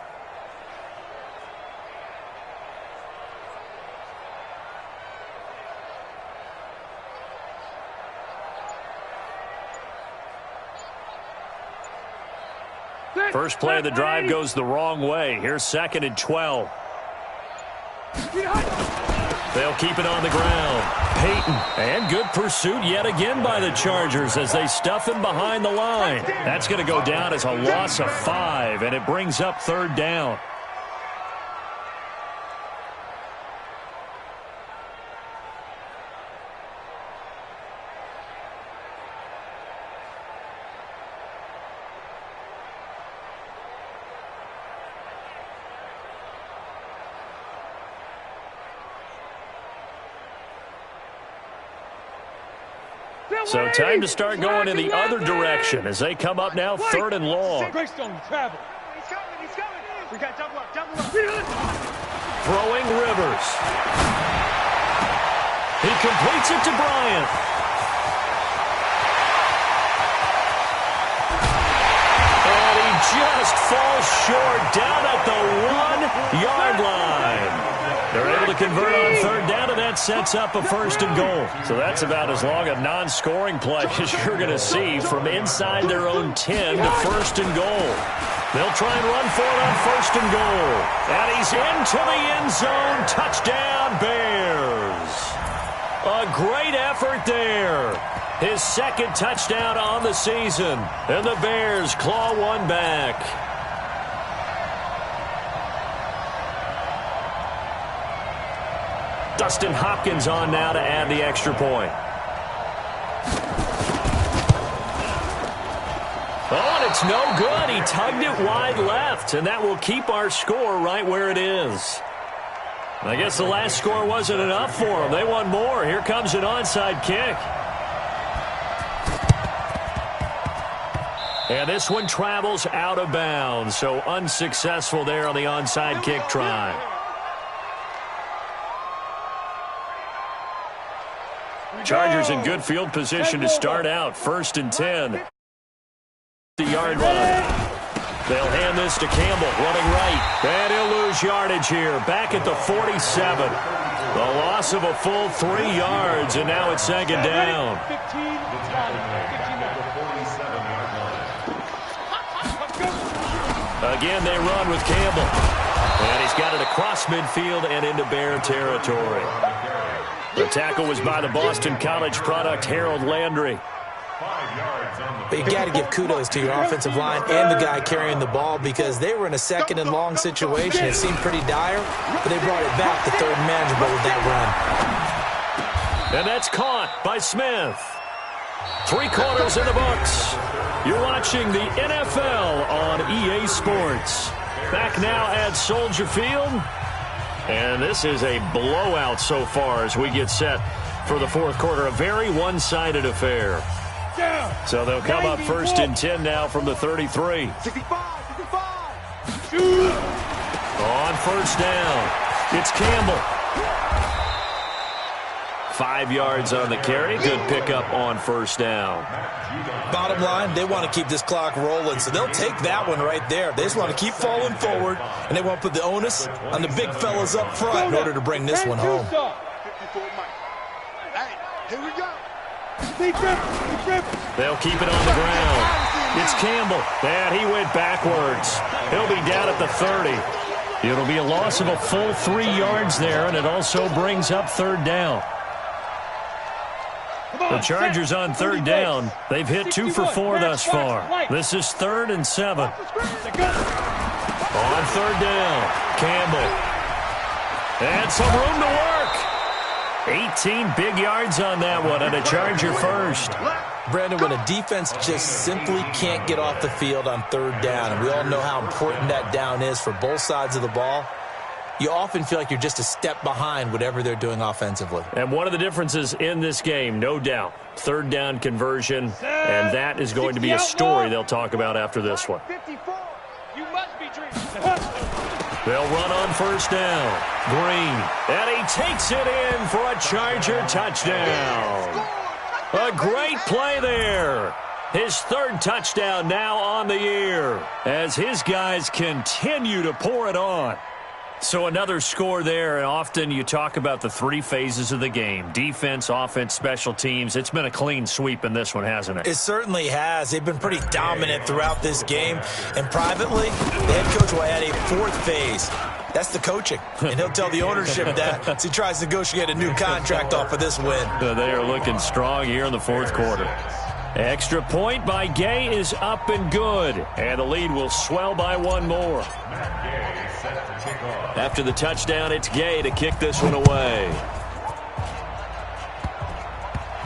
First play of the drive goes the wrong way. Here's 2nd and 12. They'll keep it on the ground. Peyton, and good pursuit yet again by the Chargers as they stuff him behind the line. That's going to go down as a loss of 5, and it brings up 3rd down. So time to start going in the other direction as they come up now 3rd and long. Greystone, travel. He's coming. We got double up. Throwing Rivers. He completes it to Bryant. And he just falls short down at the 1-yard line. They're able to convert on 3rd down, and that sets up a 1st and goal. So that's about as long a non-scoring play as you're going to see from inside their own 10 to 1st and goal. They'll try and run for it on 1st and goal. And he's into the end zone. Touchdown, Bears. A great effort there. His 2nd touchdown on the season. And the Bears claw one back. Dustin Hopkins on now to add the extra point. Oh, and it's no good. He tugged it wide left, and that will keep our score right where it is. I guess the last score wasn't enough for them. They want more. Here comes an onside kick. And this one travels out of bounds, so unsuccessful there on the onside kick try. Chargers in good field position to start out. 1st and 10. The yard line. They'll hand this to Campbell, running right. And he'll lose yardage here. Back at the 47. The loss of a full 3 yards, and now it's 2nd down. Again, they run with Campbell. And he's got it across midfield and into Bear territory. The tackle was by the Boston College product, Harold Landry. But you got to give kudos to your offensive line and the guy carrying the ball because they were in a 2nd and long situation. It seemed pretty dire, but they brought it back to 3rd and manageable with that run. And that's caught by Smith. 3 quarters in the books. You're watching the NFL on EA Sports. Back now at Soldier Field. And this is a blowout so far as we get set for the 4th quarter. A very one-sided affair. So they'll come up 1st and 10 now from the 33. 65. On 1st down, it's Campbell. 5 yards on the carry. Good pickup on 1st down. Bottom line, they want to keep this clock rolling, so they'll take that one right there. They just want to keep falling forward, and they want to put the onus on the big fellas up front in order to bring this one home. Here we go. They'll keep it on the ground. It's Campbell, and he went backwards. He'll be down at the 30. It'll be a loss of a full 3 yards there, and it also brings up 3rd down. The Chargers on 3rd down. They've hit 2 for 4 thus far. This is 3rd and 7. On 3rd down, Campbell. And some room to work. 18 big yards on that one, and a Charger first. Brandon, when a defense just simply can't get off the field on 3rd down, and we all know how important that down is for both sides of the ball, you often feel like you're just a step behind whatever they're doing offensively. And one of the differences in this game, no doubt, 3rd down conversion, and that is going to be a story they'll talk about after this one. They'll run on 1st down. Green, and he takes it in for a Charger touchdown. A great play there. His 3rd touchdown now on the year as his guys continue to pour it on. So another score there, and often you talk about the 3 phases of the game. Defense, offense, special teams. It's been a clean sweep in this one, hasn't it? It certainly has. They've been pretty dominant throughout this game. And privately, the head coach will add a 4th phase. That's the coaching. And he'll tell the ownership that as he tries to negotiate a new contract off of this win. They are looking strong here in the fourth quarter. Extra point by Gay is up and good. And the lead will swell by one more. After the touchdown, it's Gay to kick this one away.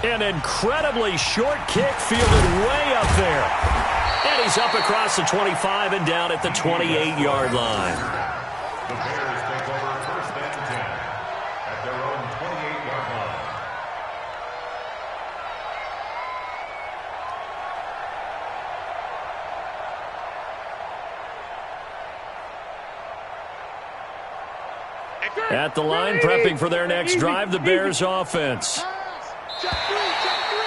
An incredibly short kick fielded way up there. And he's up across the 25 and down at the 28-yard line. The Bears take over first and 10 at their own 28-yard line. At the line, prepping for their next drive, the Bears offense.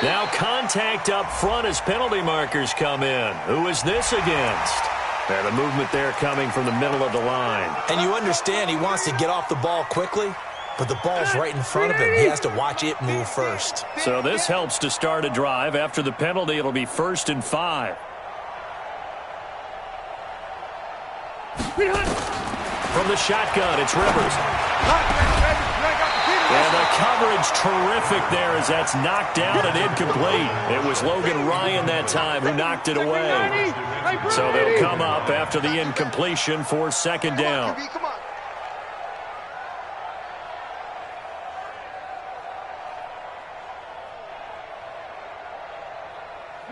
Now contact up front as penalty markers come in. Who is this against? And a movement there coming from the middle of the line. And you understand he wants to get off the ball quickly, but the ball's right in front of him. He has to watch it move first. So this helps to start a drive. After the penalty, it'll be 1st and 5. From the shotgun, it's Rivers. And the coverage terrific there as that's knocked down and incomplete. It was Logan Ryan that time who knocked it away. So they'll come up after the incompletion for 2nd down.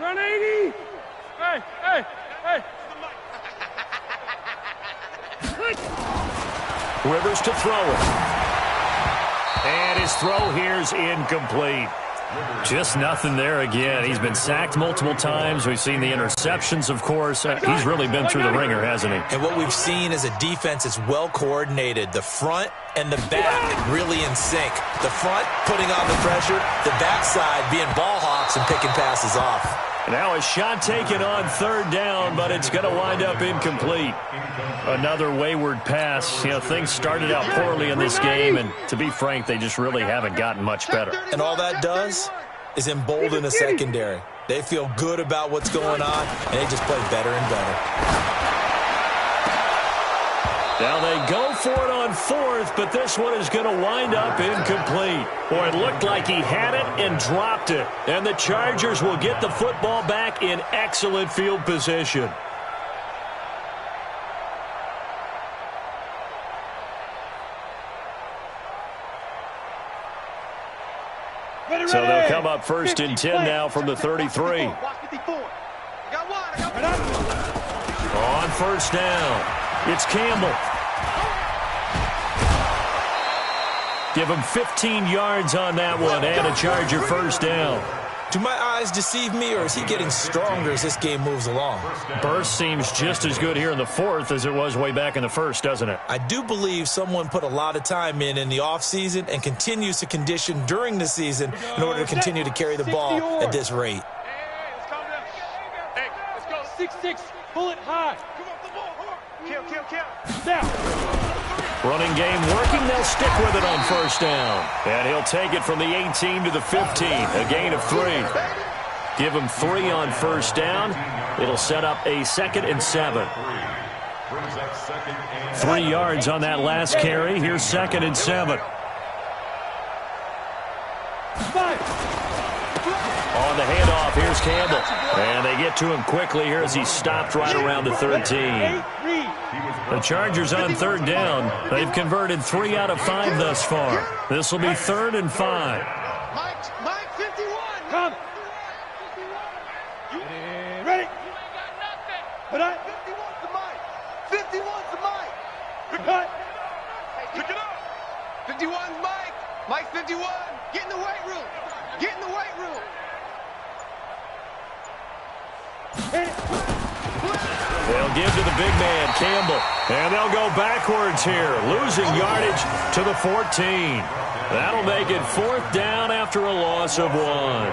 Run 80! Hey, hey, hey! Rivers to throw it. And his throw here's incomplete. Just nothing there again. He's been sacked multiple times. We've seen the interceptions, of course. He's really been through the ringer, hasn't he? And what we've seen is a defense that's well coordinated. The front and the back really in sync. The front putting on the pressure, the backside being ball hawks and picking passes off. Now a shot taken on 3rd down, but it's going to wind up incomplete. Another wayward pass. You know, things started out poorly in this game, and to be frank, they just really haven't gotten much better. And all that does is embolden the secondary. They feel good about what's going on, and they just play better and better. Now they go for it on 4th, but this one is going to wind up incomplete. Boy, it looked like he had it and dropped it. And the Chargers will get the football back in excellent field position. So they'll come up 1st and 10 now from the 33. On 1st down, it's Campbell. Give him 15 yards on that one and a Charger 1st down. Do my eyes deceive me, or is he getting stronger as this game moves along? Burst seems just as good here in the 4th as it was way back in the 1st, doesn't it? I do believe someone put a lot of time in the offseason and continues to condition during the season in order to continue to carry the ball at this rate. Hey, let's calm down. Hey, let's go 6-6, pull it high. Come on, the ball hard. Kill. Down. Running game working. They'll stick with it on 1st down. And he'll take it from the 18 to the 15. A gain of 3. Give him 3 on 1st down. It'll set up a 2nd and 7. 3 yards on that last carry. Here's 2nd and 7. On the handoff, here's Campbell. And they get to him quickly here as he stopped right around the 13. The Chargers on 3rd down. They've converted 3 out of 5 thus far. This will be 3rd and 5. Mike 51. Come. Ready? Put on. 51's the Mike. 51's the Mike. Cut. Pick it up. 51's Mike. Mike 51. Get in the weight room. Get in the weight room. They'll give to the big man, Campbell. And they'll go backwards here, losing yardage to the 14. That'll make it 4th down after a loss of 1.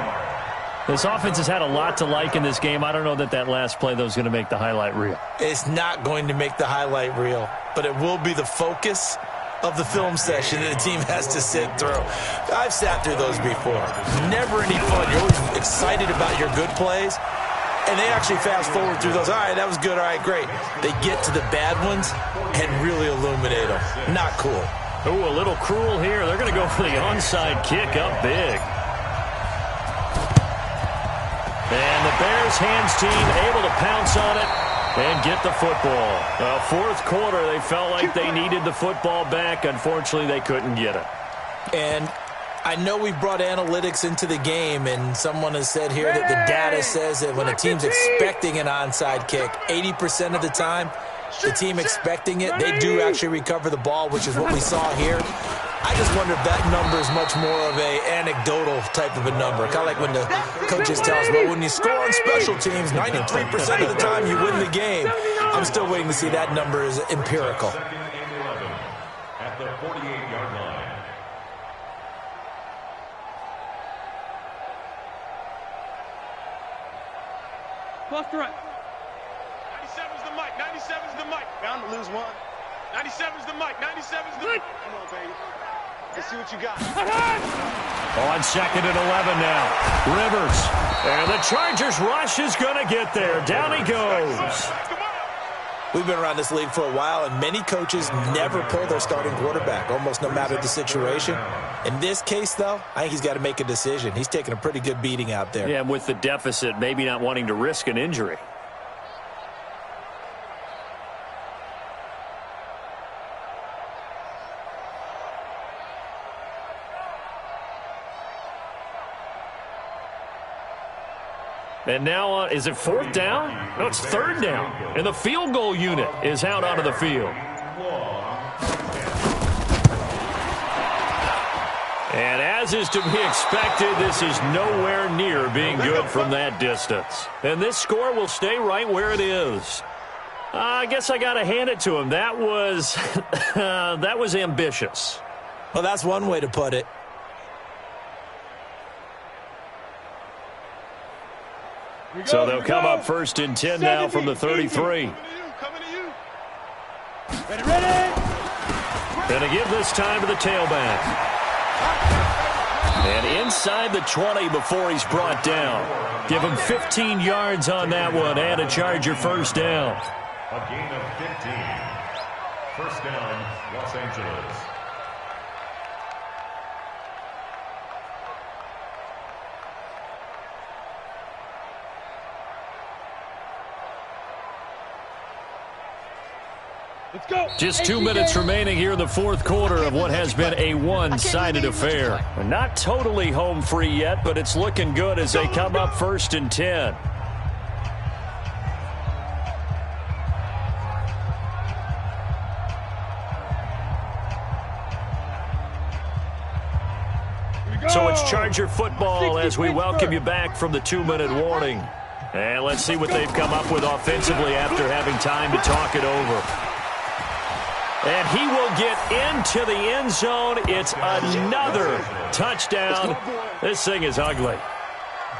This offense has had a lot to like in this game. I don't know that last play, though, is going to make the highlight reel. It's not going to make the highlight reel, but it will be the focus of the film session that the team has to sit through. I've sat through those before. Never any fun. You're always excited about your good plays. And they actually fast forward through those. All right, that was good. All right, great. They get to the bad ones and really illuminate them. Not cool. Ooh, a little cruel here. They're going to go for the onside kick up big. And the Bears hands team able to pounce on it and get the football. Fourth quarter, they felt like they needed the football back. Unfortunately, they couldn't get it. And I know we brought analytics into the game, and someone has said here that the data says that when a team's expecting an onside kick, 80% of the time, the team expecting it, they do actually recover the ball, which is what we saw here. I just wonder if that number is much more of a anecdotal type of a number. Kind of like when the coaches tell us, well, when you score on special teams, 93% of the time you win the game. I'm still waiting to see that number is empirical. At the 48-yard line. Left to right. 97's the mic. 97's the mic. Bound to lose one. 97's the mic. 97's the mic. Come on, baby. Let's see what you got. On second and 11 now. Rivers. And the Chargers rush is going to get there. Down he goes. We've been around this league for a while, and many coaches never pull their starting quarterback, almost no matter the situation. In this case, though, I think he's got to make a decision. He's taking a pretty good beating out there. Yeah, with the deficit, maybe not wanting to risk an injury. And now, is it fourth down? No, it's third down. And the field goal unit is out onto the field. And as is to be expected, this is nowhere near being good from that distance. And this score will stay right where it is. I guess I got to hand it to him. That was, that was ambitious. Well, that's one way to put it. So they'll come up first and 10 now from the 33. Coming to you. Ready. And to give this time to the tailback. And inside the 20 before he's brought down. Give him 15 yards on that one and a Charger first down. A gain of 15. First down, Los Angeles. Let's go. Just 2 minutes remaining here in the fourth quarter of what has been a one-sided affair. Not totally home free yet, but it's looking good as they come up first and 10. So it's Charger football as we welcome you back from the 2-minute warning. And let's see what they've come up with offensively after having time to talk it over. And he will get into the end zone. It's another touchdown. This thing is ugly.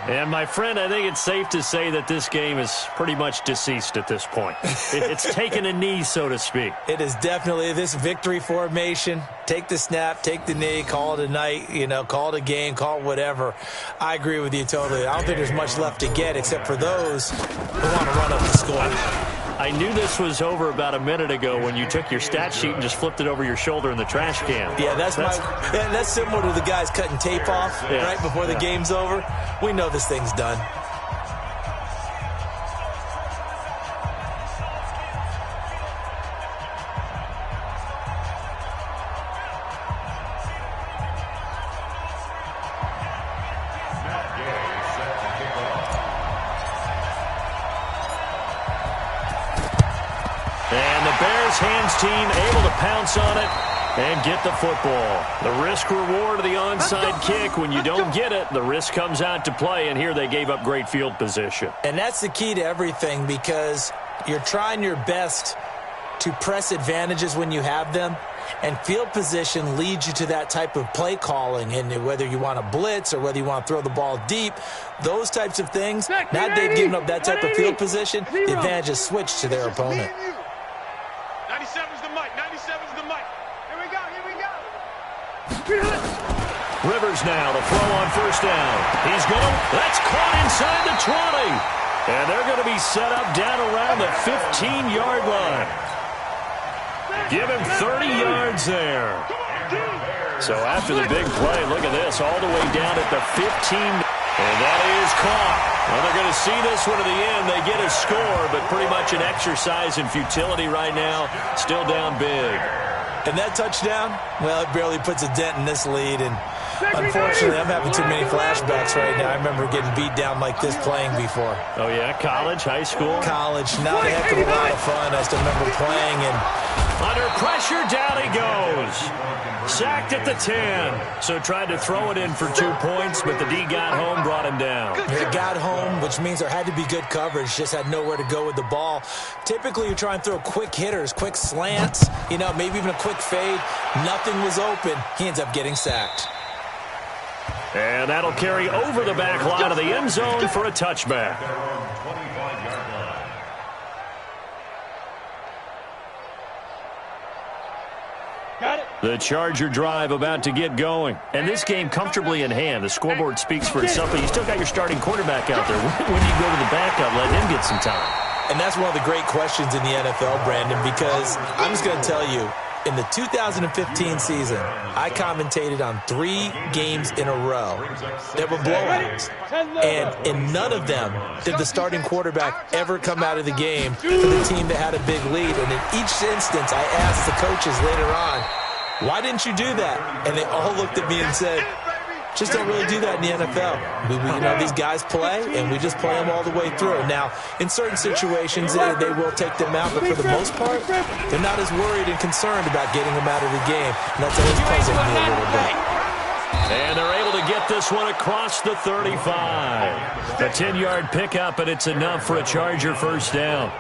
And, my friend, I think it's safe to say that this game is pretty much deceased at this point. It's taken a knee, so to speak. It is definitely this victory formation. Take the snap, take the knee, call it a night, call it a game, call it whatever. I agree with you totally. I don't think there's much left to get except for those who want to run up the score. I knew this was over about a minute ago when you took your stat sheet and just flipped it over your shoulder in the trash can. Yeah, that's similar to the guys cutting tape off right before the game's over. We know this thing's done. Hands team able to pounce on it and get the football. The risk reward of the onside kick. When you don't get it, the risk comes out to play, and here they gave up great field position. And that's the key to everything, because you're trying your best to press advantages when you have them, and field position leads you to that type of play calling. And whether you want to blitz or whether you want to throw the ball deep, those types of things, now they've given up that type of field position, the advantage is switched to their opponent. 97's the mic. 97's the mic. Here we go. Rivers now to throw on first down. He's going. That's caught inside the 20. And they're going to be set up down around the 15-yard line. Give him 30 yards there. So after the big play, look at this, all the way down at the 15. And that is caught. Well, they're going to see this one to the end. They get a score, but pretty much an exercise in futility right now. Still down big. And that touchdown, well, it barely puts a dent in this lead. And unfortunately, I'm having too many flashbacks right now. I remember getting beat down like this playing before. Oh, yeah? College, high school? College. Not a heck of a lot of fun. I still remember playing. And under pressure, down he goes. Sacked at the 10. So tried to throw it in for 2 points, but the D got home, brought him down. They got home, which means there had to be good coverage. Just had nowhere to go with the ball. Typically, you try and throw quick hitters, quick slants, maybe even a quick fade. Nothing was open. He ends up getting sacked. And that'll carry over the back line of the end zone for a touchback. The Charger drive about to get going. And this game comfortably in hand. The scoreboard speaks for itself, but you still got your starting quarterback out there. When do you go to the backup, let him get some time? And that's one of the great questions in the NFL, Brandon, because I'm just going to tell you, in the 2015 season, I commentated on 3 games in a row that were blowouts. And in none of them did the starting quarterback ever come out of the game for the team that had a big lead. And in each instance, I asked the coaches later on, why didn't you do that? And they all looked at me and said, just don't really do that in the NFL. These guys play, and we just play them all the way through. Now, in certain situations, they will take them out, but for the most part, they're not as worried and concerned about getting them out of the game. And that's always puzzling me a little bit. And they're able to get this one across the 35. A 10-yard pickup, and it's enough for a Charger first down.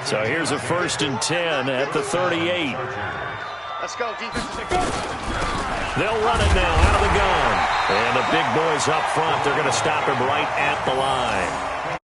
So here's a 1st and 10 at the 38. Let's go, defense. They'll run it now out of the gun. And the big boys up front, they're going to stop him right at the line.